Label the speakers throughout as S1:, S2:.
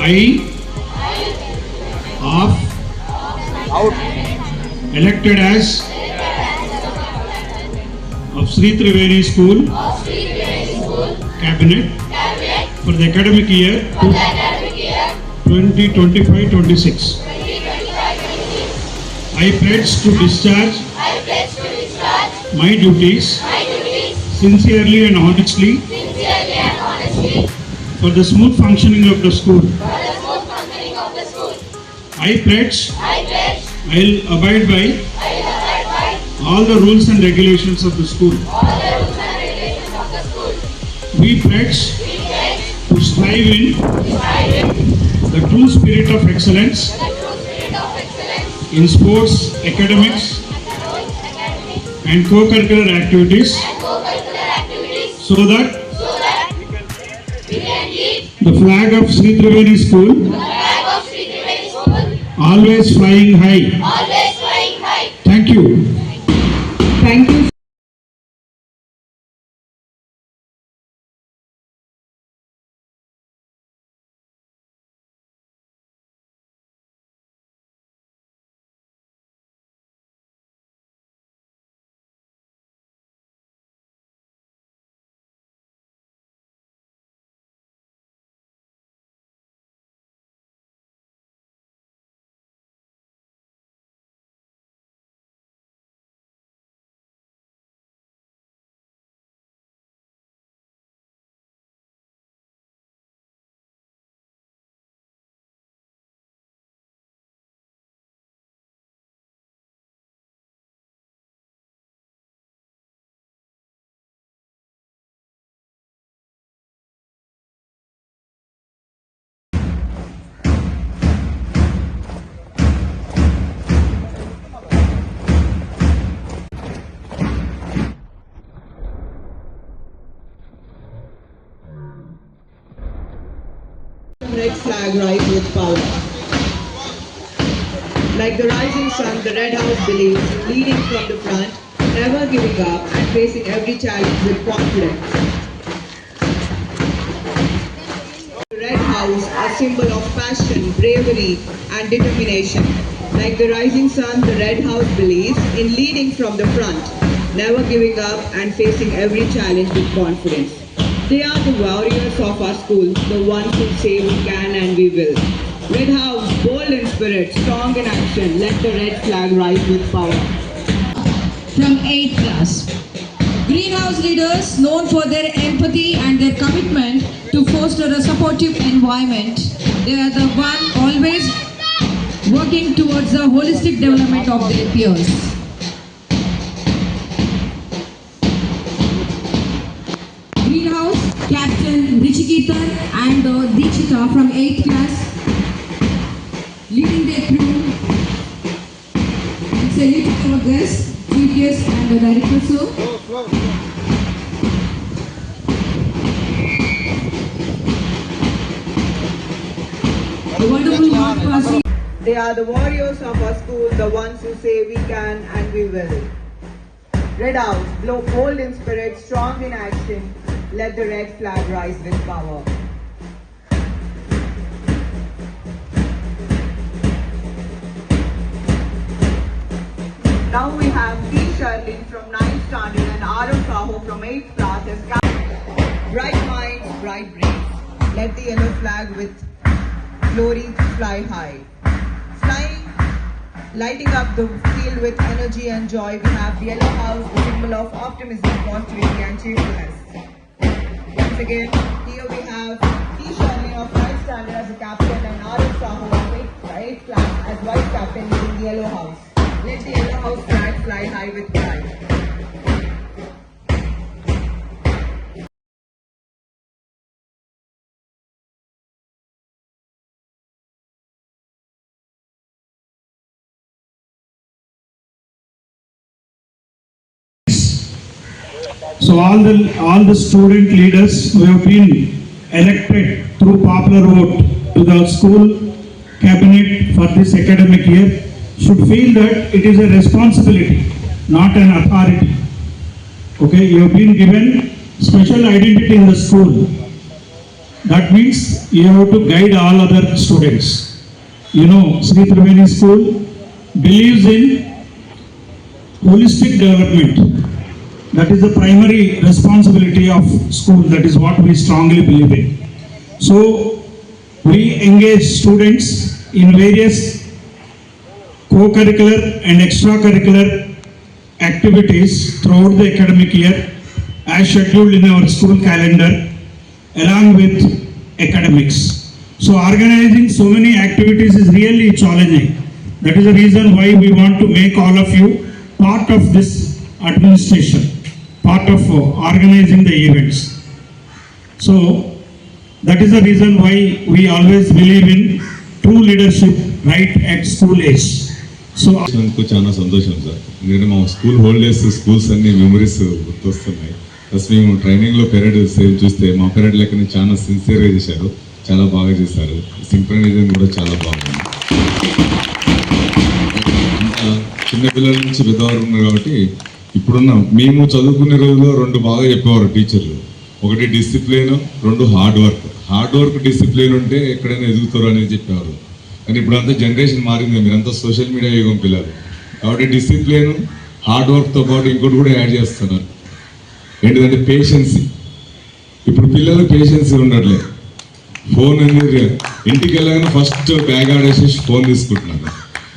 S1: I of elected as of Sri Triveni School Cabinet for the academic year 2025-26. I pledge to discharge my duties sincerely and honestly for the smooth functioning of the school. I pledge I will abide by all the rules and regulations of the school. We pledge to strive in the true spirit of excellence in sports, academics and co-curricular activities so that the flag of Sri Triveni School always flying high. Thank you.
S2: Thank you. Red flag rise with power. Like the rising sun, the Red House believes in leading from the front, never giving up and facing every challenge with confidence. The Red House, a symbol of passion, bravery and determination. Like the rising sun, the Red House believes in leading from the front, never giving up and facing every challenge with confidence. They are the warriors of our school, the ones who say we can and we will. Red House, bold in spirit, strong in action, let the red flag rise with power.
S3: From 8th class. Greenhouse leaders known for their empathy and their commitment to foster a supportive environment. They are the one always working towards the holistic development of their peers. Captain Richiketan and Deechita from 8th class leading their crew. And salute to our guests, chief guests and the director sir. The wonderful march passing.
S2: They are the warriors of our school, the ones who say we can and we will. Red House, bold in spirit, strong in action, let the red flag rise with power. Now we have T. Sherlin from 9th standard and Arav Sahu from 8th class as captain. Bright minds, bright brains. Let the yellow flag with glory fly high. Flying, lighting up the field with energy and joy, we have the yellow house, the symbol of optimism, positivity and cheerfulness. Once again, here we have T. Sherlin of 9th standard as a captain and Arav Sahu of 8th class as vice captain leading the yellow house. Let the yellow house flag fly high with pride.
S1: So all the student leaders who have been elected through popular vote to the school cabinet for this academic year should feel that it is a responsibility, not an authority. Okay, you have been given special identity in the school. That means you have to guide all other students. You know, Sri Triveni School believes in holistic development. That is the primary responsibility of school. That is what we strongly believe in. So we engage students in various co-curricular and extracurricular activities throughout the academic year as scheduled in our school calendar along with academics. So organizing so many activities is really challenging. That is the reason why we want to make all of you part of this administration, part of organizing the events. So that is the reason why we always believe in true leadership right at school age. So
S4: నాకు చాలా సంతోషం sir, ఎందుకంటే మా school హోల్డేస్ schools అన్ని memories గుర్తొస్తున్నాయి. Plus మేము ట్రైనింగ్లో parade save చూస్తే మా పెరేడ్ లెక్కని చాలా సిన్సియర్గా చేశారు, చాలా బాగా చేశారు. సింక్రనైజేషన్ కూడా చాలా బాగుంది. ఇంకా చిన్నపిల్లల నుంచి పెద్దవారు ఉన్నారు కాబట్టి ఇప్పుడున్న మేము చదువుకునే రోజుల్లో రెండు బాగా చెప్పేవారు టీచర్లు. ఒకటి డిసిప్లిన్, రెండు hard work. Hard work discipline ఉంటే ఎక్కడైనా ఎదుగుతారు అనేది చెప్పేవారు. కానీ ఇప్పుడంతా జనరేషన్ మారింది, మీరంతా సోషల్ మీడియా యుగం పిల్లలు కాబట్టి డిసిప్లిన్ హార్డ్ వర్క్తో పాటు ఇంకోటి కూడా యాడ్ చేస్తున్నారు. ఏంటిదంటే పేషెన్సీ. ఇప్పుడు పిల్లలు పేషెన్సీ ఉండట్లేదు. ఫోన్ అనేది ఇంటికి వెళ్ళగానే ఫస్ట్ బ్యాగ్ ఆడేసేసి ఫోన్ తీసుకుంటున్నారు.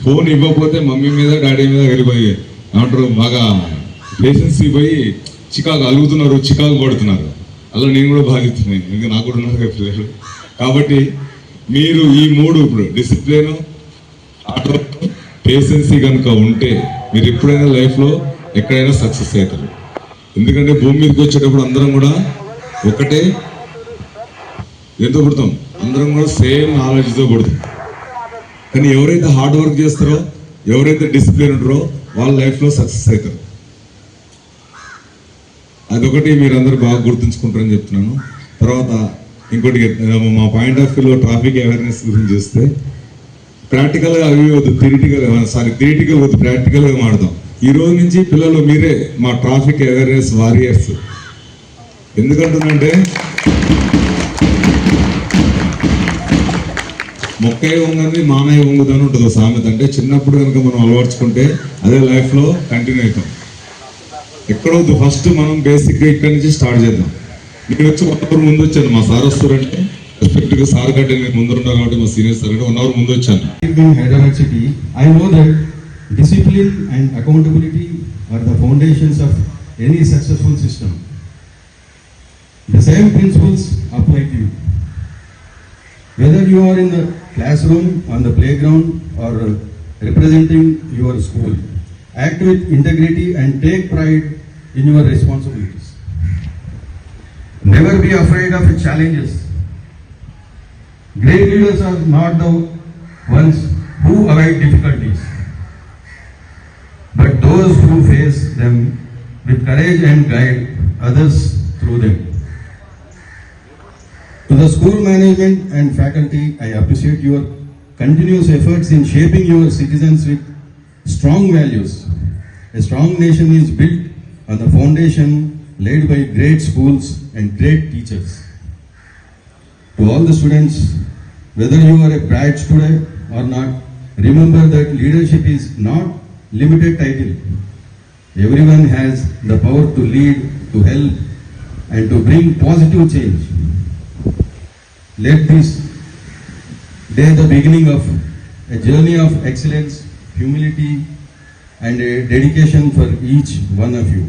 S4: ఫోన్ ఇవ్వకపోతే మమ్మీ మీద డాడీ మీద వెళ్ళిపోయి ఏమంటారు బాగా పేషెన్సీ పోయి చికాకు అలుగుతున్నారు, చికాకు పడుతున్నారు. అలా నేను కూడా బాధిస్తున్నాను, ఎందుకంటే నాకు కూడా ఉన్నారు కదా పిల్లలు. కాబట్టి మీరు ఈ మూడు ఇప్పుడు డిసిప్లిన్, హార్డ్ వర్క్, పేషెన్సీ కనుక ఉంటే మీరు ఎప్పుడైనా లైఫ్లో ఎక్కడైనా సక్సెస్ అవుతారు. ఎందుకంటే భూమి మీదకి వచ్చేటప్పుడు అందరం కూడా ఒకటే ఎంతో పుడతాం, అందరం కూడా సేమ్ నాలెడ్జ్తో పుడతాం. కానీ ఎవరైతే హార్డ్ వర్క్ చేస్తారో, ఎవరైతే డిసిప్లిన్ ఉంటారో వాళ్ళ లైఫ్లో సక్సెస్ అవుతారు. అదొకటి మీరు అందరూ బాగా గుర్తుంచుకుంటారని చెప్తున్నాను. తర్వాత ఇంకోటి మా పాయింట్ ఆఫ్ వ్యూలో ట్రాఫిక్ అవేర్నెస్ గురించి చూస్తే ప్రాక్టికల్గా అవి వద్దు, థియరిటికల్ వద్దు, ప్రాక్టికల్గా మాడదాం. ఈ రోజు నుంచి పిల్లలు మీరే మా ట్రాఫిక్ అవేర్నెస్ వారియర్స్. ఎందుకంటుందంటే మొక్కై వంగని మానై వంగుదని ఉంటుంది సామెత. అంటే చిన్నప్పుడు కనుక మనం అలవర్చుకుంటే అదే లైఫ్లో కంటిన్యూ అవుతాం. ఎక్కడవద్దు, ఫస్ట్ మనం బేసిక్గా ఇక్కడి నుంచి స్టార్ట్ చేద్దాం. నేను వచ్చి 1 అవర్ ముందు వచ్చాను. మా సార్ వస్తారంటే రెస్పెక్ట్గా సార్ కంటే నేను ముందు ఉన్నారు కాబట్టి మా సీనియర్ సార్ అంటే 1 అవర్ ముందు వచ్చాను.
S5: In Hyderabad city, I know that discipline and accountability are the foundations of any successful system. The same principles apply to you. Whether you are in the classroom, on the playground, or representing your school, act with integrity and take pride in your responsibilities. Never be afraid of challenges. Great leaders are not the ones who avoid difficulties, but those who face them with courage and guide others through them. To the school management and faculty, I appreciate your continuous efforts in shaping your citizens with strong values. A strong nation is built on the foundation laid by great schools and great teachers. To all the students, whether you are a bright student or not, remember that leadership is not limited title. Everyone has the power to lead, to help, and to bring positive change. Let this day the beginning of a journey of excellence, humility, and a dedication for each one of you.